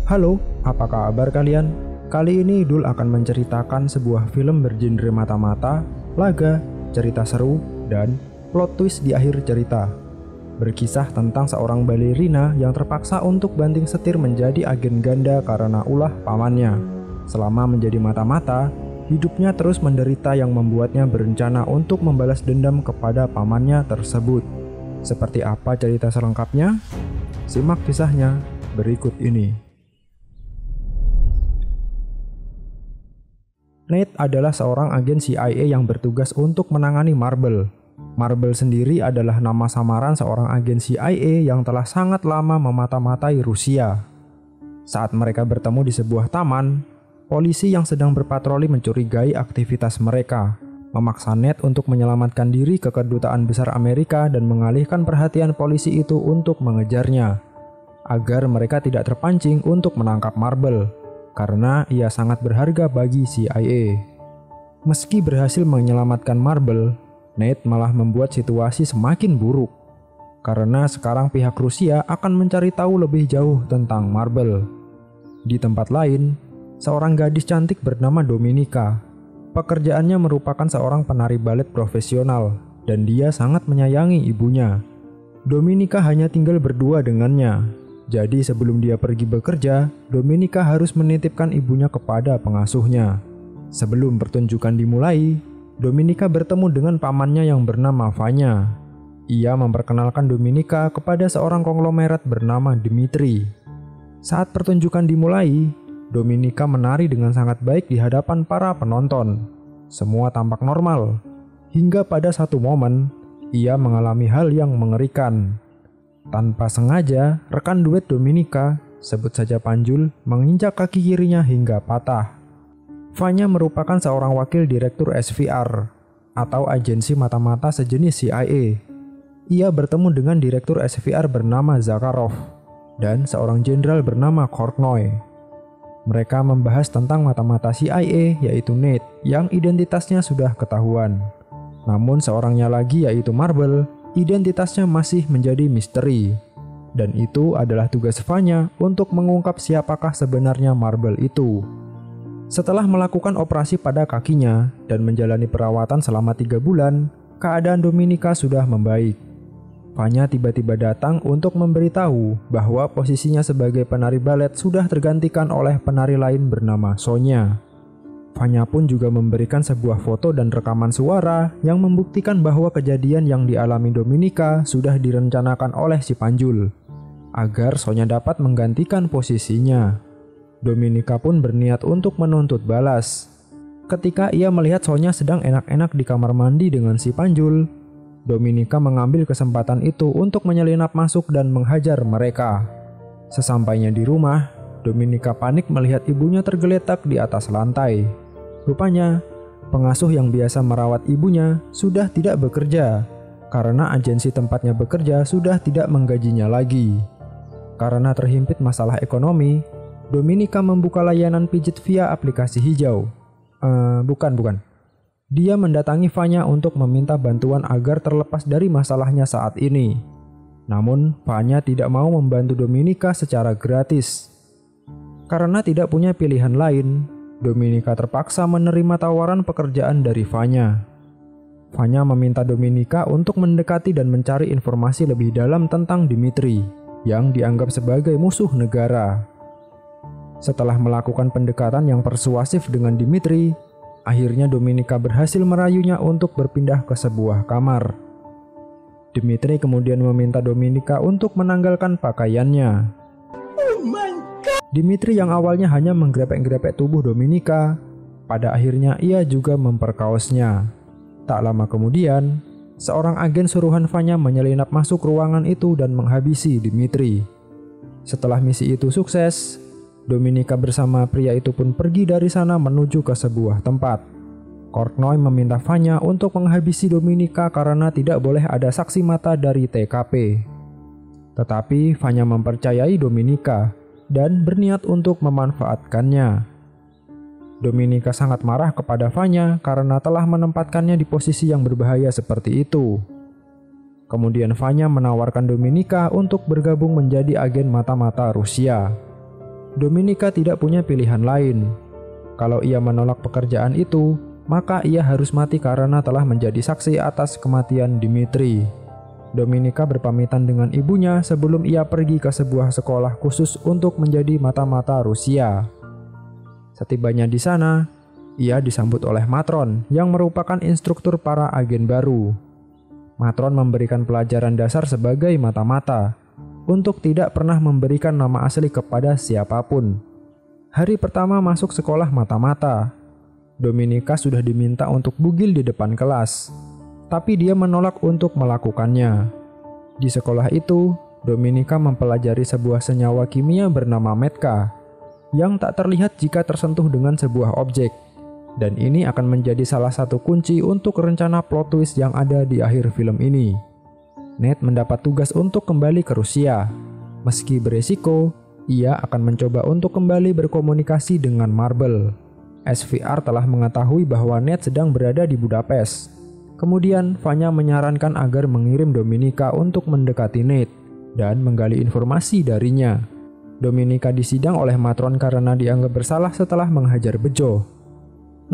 Halo, apa kabar kalian? Kali ini Dul akan menceritakan sebuah film bergenre mata-mata, laga, cerita seru, dan plot twist di akhir cerita. Berkisah tentang seorang balerina yang terpaksa untuk banting setir menjadi agen ganda karena ulah pamannya. Selama menjadi mata-mata, hidupnya terus menderita yang membuatnya berencana untuk membalas dendam kepada pamannya tersebut. Seperti apa cerita selengkapnya? Simak kisahnya berikut ini. Nate adalah seorang agen CIA yang bertugas untuk menangani Marble. Marble sendiri adalah nama samaran seorang agen CIA yang telah sangat lama memata-matai Rusia. Saat mereka bertemu di sebuah taman, polisi yang sedang berpatroli mencurigai aktivitas mereka, memaksa Nate untuk menyelamatkan diri ke kedutaan besar Amerika dan mengalihkan perhatian polisi itu untuk mengejarnya, agar mereka tidak terpancing untuk menangkap Marble, karena ia sangat berharga bagi CIA. Meski berhasil menyelamatkan Marble, Nate malah membuat situasi semakin buruk, karena sekarang pihak Rusia akan mencari tahu lebih jauh tentang Marble. Di tempat lain, seorang gadis cantik bernama Dominika. Pekerjaannya merupakan seorang penari balet profesional, dan dia sangat menyayangi ibunya. Dominika hanya tinggal berdua dengannya. Jadi sebelum dia pergi bekerja, Dominika harus menitipkan ibunya kepada pengasuhnya. Sebelum pertunjukan dimulai, Dominika bertemu dengan pamannya yang bernama Vanya. Ia memperkenalkan Dominika kepada seorang konglomerat bernama Dmitri. Saat pertunjukan dimulai, Dominika menari dengan sangat baik di hadapan para penonton. Semua tampak normal, hingga pada satu momen, ia mengalami hal yang mengerikan. Tanpa sengaja, rekan duet Dominika, sebut saja Panjul, menginjak kaki kirinya hingga patah. Vanya merupakan seorang wakil direktur SVR, atau agensi mata-mata sejenis CIA. Ia bertemu dengan direktur SVR bernama Zakharov, dan seorang jenderal bernama Kortnoy. Mereka membahas tentang mata-mata CIA, yaitu Nate, yang identitasnya sudah ketahuan. Namun seorangnya lagi, yaitu Marble, identitasnya masih menjadi misteri, dan itu adalah tugas Vanya untuk mengungkap siapakah sebenarnya Marble itu. Setelah melakukan operasi pada kakinya dan menjalani perawatan selama 3 bulan, keadaan Dominika sudah membaik. Vanya tiba-tiba datang untuk memberitahu bahwa posisinya sebagai penari balet sudah tergantikan oleh penari lain bernama Sonya. Vanya pun juga memberikan sebuah foto dan rekaman suara yang membuktikan bahwa kejadian yang dialami Dominika sudah direncanakan oleh si Panjul, agar Sonya dapat menggantikan posisinya. Dominika pun berniat untuk menuntut balas. Ketika ia melihat Sonya sedang enak-enak di kamar mandi dengan si Panjul, Dominika mengambil kesempatan itu untuk menyelinap masuk dan menghajar mereka. Sesampainya di rumah, Dominika panik melihat ibunya tergeletak di atas lantai. Rupanya, pengasuh yang biasa merawat ibunya sudah tidak bekerja, karena agensi tempatnya bekerja sudah tidak menggajinya lagi. Karena terhimpit masalah ekonomi, Dominika membuka layanan pijit via aplikasi hijau. Bukan. Dia mendatangi Vanya untuk meminta bantuan agar terlepas dari masalahnya saat ini. Namun, Vanya tidak mau membantu Dominika secara gratis. Karena tidak punya pilihan lain, Dominika terpaksa menerima tawaran pekerjaan dari Vanya. Vanya meminta Dominika untuk mendekati dan mencari informasi lebih dalam tentang Dmitri, yang dianggap sebagai musuh negara. Setelah melakukan pendekatan yang persuasif dengan Dmitri, akhirnya Dominika berhasil merayunya untuk berpindah ke sebuah kamar. Dmitri kemudian meminta Dominika untuk menanggalkan pakaiannya. Dmitri yang awalnya hanya menggrepek-grepek tubuh Dominika, pada akhirnya ia juga memperkaosnya. Tak lama kemudian, seorang agen suruhan Vanya menyelinap masuk ruangan itu dan menghabisi Dmitri. Setelah misi itu sukses, Dominika bersama pria itu pun pergi dari sana menuju ke sebuah tempat. Kortnoy meminta Vanya untuk menghabisi Dominika karena tidak boleh ada saksi mata dari TKP. Tetapi Vanya mempercayai Dominika dan berniat untuk memanfaatkannya. Dominika sangat marah kepada Vanya karena telah menempatkannya di posisi yang berbahaya seperti itu. Kemudian Vanya menawarkan Dominika untuk bergabung menjadi agen mata-mata Rusia. Dominika tidak punya pilihan lain. Kalau ia menolak pekerjaan itu, maka ia harus mati karena telah menjadi saksi atas kematian Dimitri. Dominika berpamitan dengan ibunya sebelum ia pergi ke sebuah sekolah khusus untuk menjadi mata-mata Rusia. Setibanya di sana, ia disambut oleh matron yang merupakan instruktur para agen baru. Matron memberikan pelajaran dasar sebagai mata-mata untuk tidak pernah memberikan nama asli kepada siapapun. Hari pertama masuk sekolah mata-mata, Dominika sudah diminta untuk bugil di depan kelas, tapi dia menolak untuk melakukannya. Di sekolah itu, Dominika mempelajari sebuah senyawa kimia bernama metka yang tak terlihat jika tersentuh dengan sebuah objek. Dan ini akan menjadi salah satu kunci untuk rencana plot twist yang ada di akhir film ini. Ned mendapat tugas untuk kembali ke Rusia. Meski beresiko, ia akan mencoba untuk kembali berkomunikasi dengan Marble. SVR telah mengetahui bahwa Ned sedang berada di Budapest. Kemudian, Vanya menyarankan agar mengirim Dominika untuk mendekati Ned dan menggali informasi darinya. Dominika disidang oleh matron karena dianggap bersalah setelah menghajar Bejo.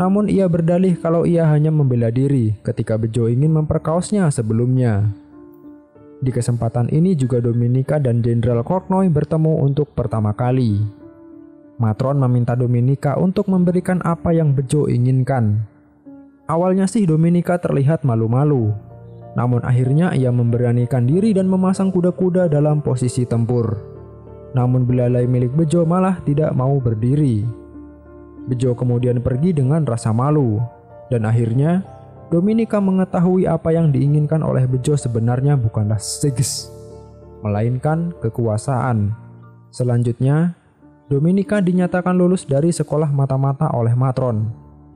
Namun ia berdalih kalau ia hanya membela diri ketika Bejo ingin memperkaosnya sebelumnya. Di kesempatan ini juga Dominika dan Jenderal Kortnoy bertemu untuk pertama kali. Matron meminta Dominika untuk memberikan apa yang Bejo inginkan. Awalnya sih Dominika terlihat malu-malu, namun akhirnya ia memberanikan diri dan memasang kuda-kuda dalam posisi tempur. Namun belalai milik Bejo malah tidak mau berdiri. Bejo kemudian pergi dengan rasa malu, dan akhirnya Dominika mengetahui apa yang diinginkan oleh Bejo sebenarnya bukanlah seks, melainkan kekuasaan. Selanjutnya, Dominika dinyatakan lulus dari sekolah mata-mata oleh matron,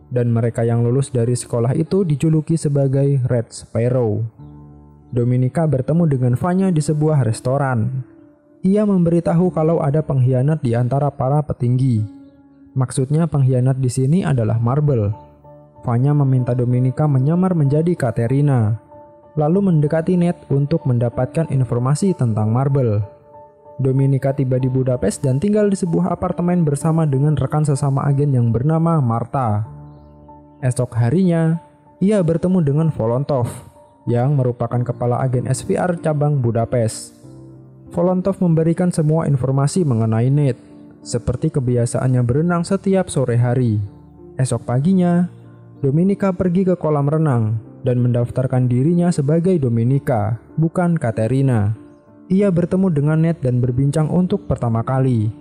dan mereka yang lulus dari sekolah itu dijuluki sebagai Red Sparrow. Dominika bertemu dengan Vanya di sebuah restoran. Ia memberitahu kalau ada pengkhianat di antara para petinggi. Maksudnya pengkhianat di sini adalah Marble. Vanya meminta Dominika menyamar menjadi Katerina, lalu mendekati Ned untuk mendapatkan informasi tentang Marble. Dominika tiba di Budapest dan tinggal di sebuah apartemen bersama dengan rekan sesama agen yang bernama Marta. Esok harinya, ia bertemu dengan Volontov, yang merupakan kepala agen SVR cabang Budapest. Volontov memberikan semua informasi mengenai Ned, seperti kebiasaannya berenang setiap sore hari. Esok paginya, Dominika pergi ke kolam renang dan mendaftarkan dirinya sebagai Dominika, bukan Katerina. Ia bertemu dengan Ned dan berbincang untuk pertama kali.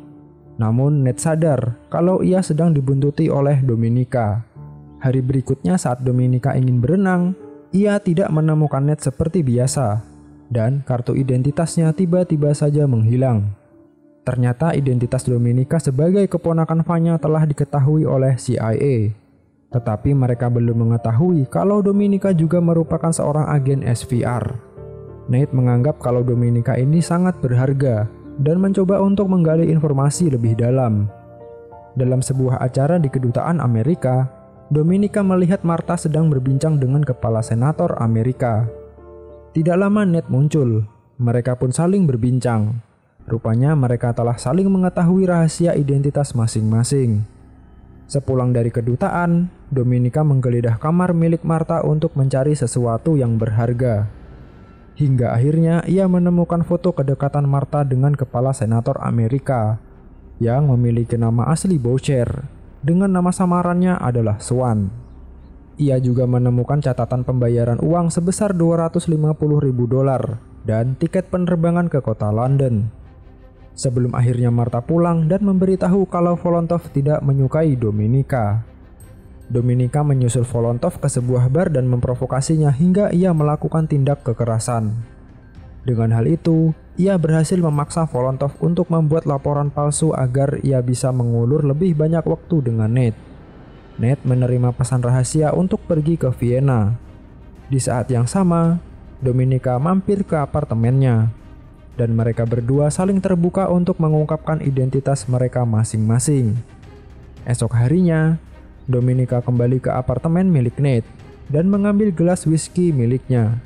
Namun Ned sadar kalau ia sedang dibuntuti oleh Dominika. Hari berikutnya saat Dominika ingin berenang, ia tidak menemukan Ned seperti biasa, dan kartu identitasnya tiba-tiba saja menghilang. Ternyata identitas Dominika sebagai keponakan Vanya telah diketahui oleh CIA. Tetapi mereka belum mengetahui kalau Dominika juga merupakan seorang agen SVR. Ned menganggap kalau Dominika ini sangat berharga dan mencoba untuk menggali informasi lebih dalam. Dalam sebuah acara di kedutaan Amerika, Dominika melihat Marta sedang berbincang dengan kepala senator Amerika. Tidak lama Ned muncul, mereka pun saling berbincang. Rupanya mereka telah saling mengetahui rahasia identitas masing-masing. Sepulang dari kedutaan, Dominika menggeledah kamar milik Marta untuk mencari sesuatu yang berharga. Hingga akhirnya ia menemukan foto kedekatan Marta dengan kepala senator Amerika yang memiliki nama asli Boucher, dengan nama samarannya adalah Swan. Ia juga menemukan catatan pembayaran uang sebesar $250.000 dan tiket penerbangan ke kota London. Sebelum akhirnya Marta pulang dan memberitahu kalau Volontov tidak menyukai Dominika. Dominika menyusul Volontov ke sebuah bar dan memprovokasinya hingga ia melakukan tindak kekerasan. Dengan hal itu, ia berhasil memaksa Volontov untuk membuat laporan palsu agar ia bisa mengulur lebih banyak waktu dengan Ned. Ned menerima pesan rahasia untuk pergi ke Vienna. Di saat yang sama, Dominika mampir ke apartemennya, dan mereka berdua saling terbuka untuk mengungkapkan identitas mereka masing-masing. Esok harinya, Dominika kembali ke apartemen milik Ned dan mengambil gelas whisky miliknya.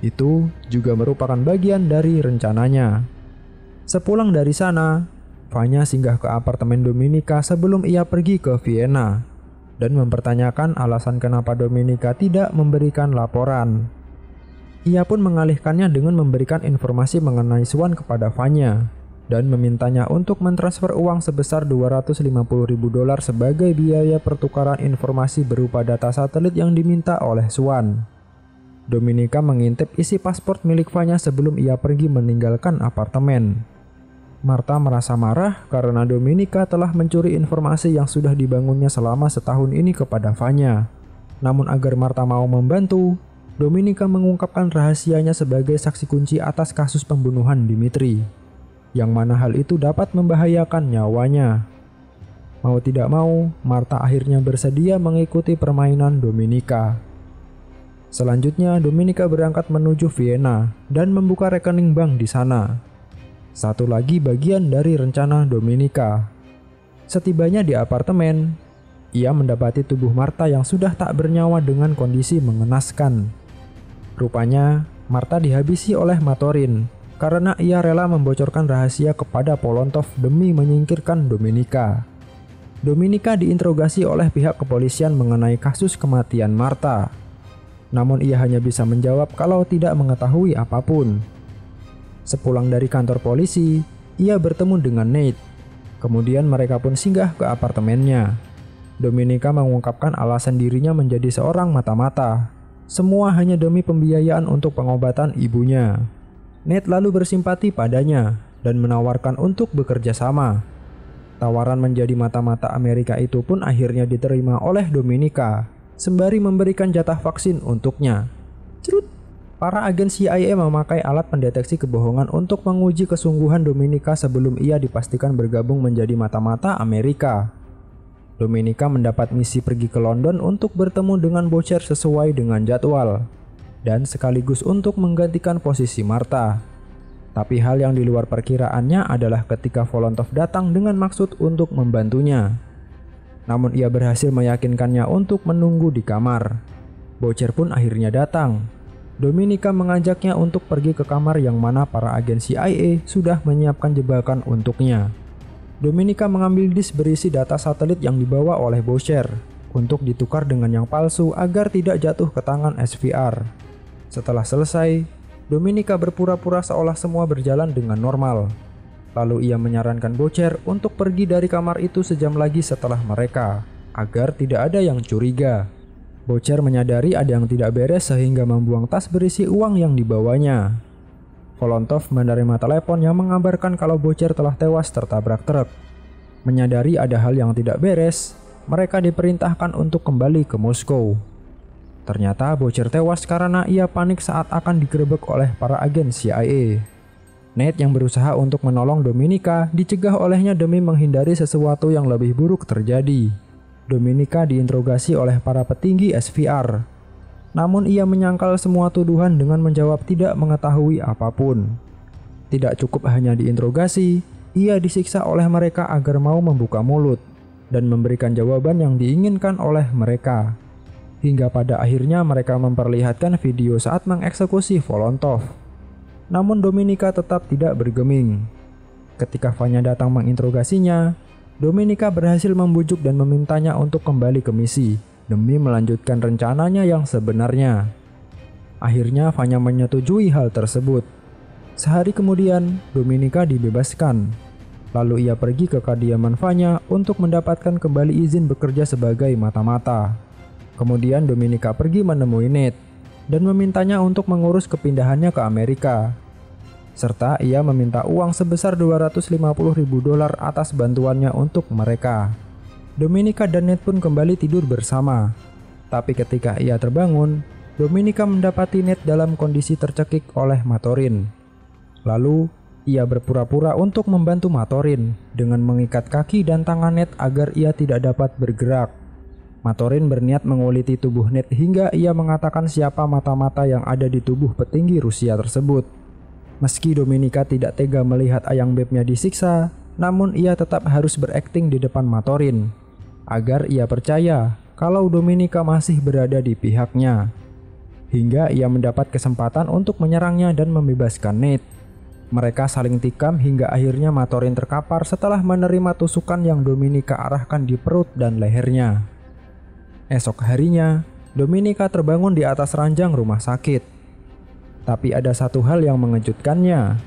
Itu juga merupakan bagian dari rencananya. Sepulang dari sana, Vanya singgah ke apartemen Dominika sebelum ia pergi ke Vienna dan mempertanyakan alasan kenapa Dominika tidak memberikan laporan. Ia pun mengalihkannya dengan memberikan informasi mengenai Swan kepada Vanya dan memintanya untuk mentransfer uang sebesar $250.000 sebagai biaya pertukaran informasi berupa data satelit yang diminta oleh Swan. Dominika mengintip isi paspor milik Vanya sebelum ia pergi meninggalkan apartemen. Martha merasa marah karena Dominika telah mencuri informasi yang sudah dibangunnya selama setahun ini kepada Vanya. Namun agar Martha mau membantu, Dominika mengungkapkan rahasianya sebagai saksi kunci atas kasus pembunuhan Dimitri, yang mana hal itu dapat membahayakan nyawanya. Mau tidak mau, Martha akhirnya bersedia mengikuti permainan Dominika. Selanjutnya, Dominika berangkat menuju Vienna dan membuka rekening bank di sana. Satu lagi bagian dari rencana Dominika. Setibanya di apartemen, ia mendapati tubuh Martha yang sudah tak bernyawa dengan kondisi mengenaskan. Rupanya, Martha dihabisi oleh Matorin karena ia rela membocorkan rahasia kepada Volontov demi menyingkirkan Dominika. Dominika diinterogasi oleh pihak kepolisian mengenai kasus kematian Martha. Namun ia hanya bisa menjawab kalau tidak mengetahui apapun. Sepulang dari kantor polisi, ia bertemu dengan Nate. Kemudian mereka pun singgah ke apartemennya. Dominika mengungkapkan alasan dirinya menjadi seorang mata-mata. Semua hanya demi pembiayaan untuk pengobatan ibunya. Nate lalu bersimpati padanya dan menawarkan untuk bekerja sama. Tawaran menjadi mata-mata Amerika itu pun akhirnya diterima oleh Dominika, sembari memberikan jatah vaksin untuknya. Cerut! Para agen CIA memakai alat pendeteksi kebohongan untuk menguji kesungguhan Dominika sebelum ia dipastikan bergabung menjadi mata-mata Amerika. Dominika mendapat misi pergi ke London untuk bertemu dengan Boucher sesuai dengan jadwal, dan sekaligus untuk menggantikan posisi Martha. Tapi hal yang di luar perkiraannya adalah ketika Volontov datang dengan maksud untuk membantunya. Namun ia berhasil meyakinkannya untuk menunggu di kamar. Boucher pun akhirnya datang. Dominika mengajaknya untuk pergi ke kamar yang mana para agen CIA sudah menyiapkan jebakan untuknya. Dominika mengambil disk berisi data satelit yang dibawa oleh Boucher untuk ditukar dengan yang palsu agar tidak jatuh ke tangan SVR. Setelah selesai, Dominika berpura-pura seolah semua berjalan dengan normal. Lalu ia menyarankan Boucher untuk pergi dari kamar itu sejam lagi setelah mereka, agar tidak ada yang curiga. Boucher menyadari ada yang tidak beres sehingga membuang tas berisi uang yang dibawanya. Volontov menerima telepon yang mengabarkan kalau Boucher telah tewas tertabrak truk. Menyadari ada hal yang tidak beres, mereka diperintahkan untuk kembali ke Moskow. Ternyata Boucher tewas karena ia panik saat akan digerebek oleh para agen CIA. Nate yang berusaha untuk menolong Dominika dicegah olehnya demi menghindari sesuatu yang lebih buruk terjadi. Dominika diinterogasi oleh para petinggi SVR. Namun ia menyangkal semua tuduhan dengan menjawab tidak mengetahui apapun. Tidak cukup hanya diinterogasi, ia disiksa oleh mereka agar mau membuka mulut dan memberikan jawaban yang diinginkan oleh mereka. Hingga pada akhirnya mereka memperlihatkan video saat mengeksekusi Volontov. Namun Dominika tetap tidak bergeming. Ketika Vanya datang menginterogasinya, Dominika berhasil membujuk dan memintanya untuk kembali ke misi demi melanjutkan rencananya yang sebenarnya. Akhirnya Vanya menyetujui hal tersebut. Sehari kemudian, Dominika dibebaskan. Lalu ia pergi ke kediaman Vanya untuk mendapatkan kembali izin bekerja sebagai mata-mata. Kemudian Dominika pergi menemui Nate dan memintanya untuk mengurus kepindahannya ke Amerika. Serta ia meminta uang sebesar $250.000 atas bantuannya untuk mereka. Dominika dan Nate pun kembali tidur bersama. Tapi ketika ia terbangun, Dominika mendapati Nate dalam kondisi tercekik oleh Matorin. Lalu, ia berpura-pura untuk membantu Matorin dengan mengikat kaki dan tangan Nate agar ia tidak dapat bergerak. Matorin berniat menguliti tubuh Nate hingga ia mengatakan siapa mata-mata yang ada di tubuh petinggi Rusia tersebut. Meski Dominika tidak tega melihat ayang bebnya disiksa, namun ia tetap harus berakting di depan Matorin agar ia percaya kalau Dominika masih berada di pihaknya. Hingga ia mendapat kesempatan untuk menyerangnya dan membebaskan Nate. Mereka saling tikam hingga akhirnya Matorin terkapar setelah menerima tusukan yang Dominika arahkan di perut dan lehernya. Esok harinya, Dominika terbangun di atas ranjang rumah sakit. Tapi ada satu hal yang mengejutkannya,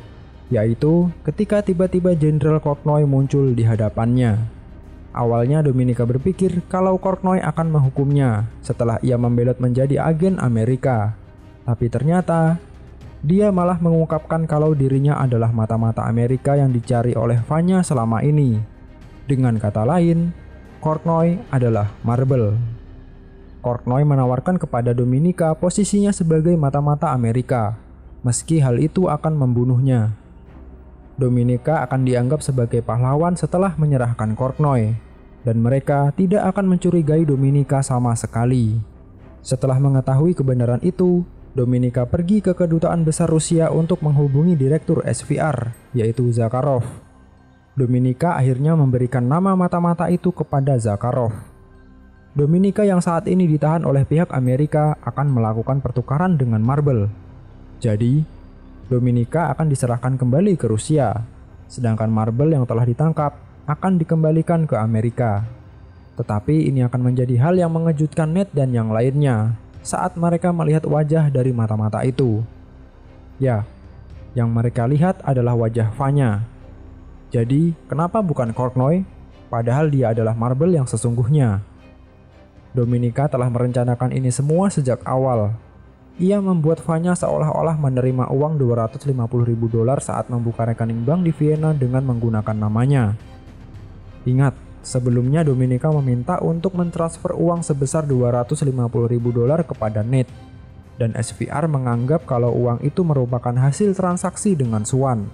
yaitu ketika tiba-tiba Jenderal Korknoy muncul di hadapannya. Awalnya Dominika berpikir kalau Korknoy akan menghukumnya setelah ia membelot menjadi agen Amerika. Tapi ternyata dia malah mengungkapkan kalau dirinya adalah mata-mata Amerika yang dicari oleh Vanya selama ini. Dengan kata lain, Korknoy adalah Marble. Korknoy menawarkan kepada Dominika posisinya sebagai mata-mata Amerika, meski hal itu akan membunuhnya. Dominika akan dianggap sebagai pahlawan setelah menyerahkan Korknoy, dan mereka tidak akan mencurigai Dominika sama sekali. Setelah mengetahui kebenaran itu, Dominika pergi ke kedutaan besar Rusia untuk menghubungi direktur SVR, yaitu Zakharov. Dominika akhirnya memberikan nama mata-mata itu kepada Zakharov. Dominika yang saat ini ditahan oleh pihak Amerika akan melakukan pertukaran dengan Marble. Jadi, Dominika akan diserahkan kembali ke Rusia, sedangkan Marble yang telah ditangkap akan dikembalikan ke Amerika. Tetapi ini akan menjadi hal yang mengejutkan Ned dan yang lainnya saat mereka melihat wajah dari mata-mata itu. Ya, yang mereka lihat adalah wajah Vanya. Jadi, kenapa bukan Korknoy? Padahal dia adalah Marble yang sesungguhnya. Dominika telah merencanakan ini semua sejak awal. Ia membuat Vanya seolah-olah menerima uang $250.000 saat membuka rekening bank di Vienna dengan menggunakan namanya. Ingat, sebelumnya Dominika meminta untuk mentransfer uang sebesar $250.000 kepada Ned, dan SVR menganggap kalau uang itu merupakan hasil transaksi dengan Swan.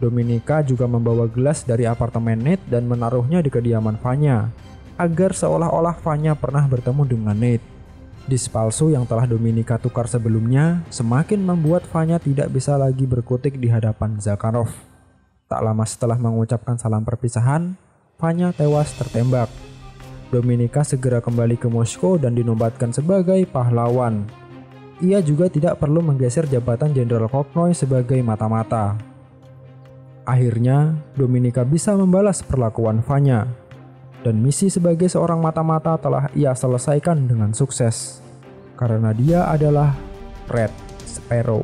Dominika juga membawa gelas dari apartemen Ned dan menaruhnya di kediaman Vanya, agar seolah-olah Vanya pernah bertemu dengan Ned. Dis palsu yang telah Dominika tukar sebelumnya semakin membuat Vanya tidak bisa lagi berkutik di hadapan Zakharov. Tak lama setelah mengucapkan salam perpisahan, Vanya tewas tertembak. Dominika segera kembali ke Moskow dan dinobatkan sebagai pahlawan. Ia juga tidak perlu menggeser jabatan Jenderal Korknoy sebagai mata-mata. Akhirnya, Dominika bisa membalas perlakuan Vanya, dan misi sebagai seorang mata-mata telah ia selesaikan dengan sukses, karena dia adalah Red Sparrow.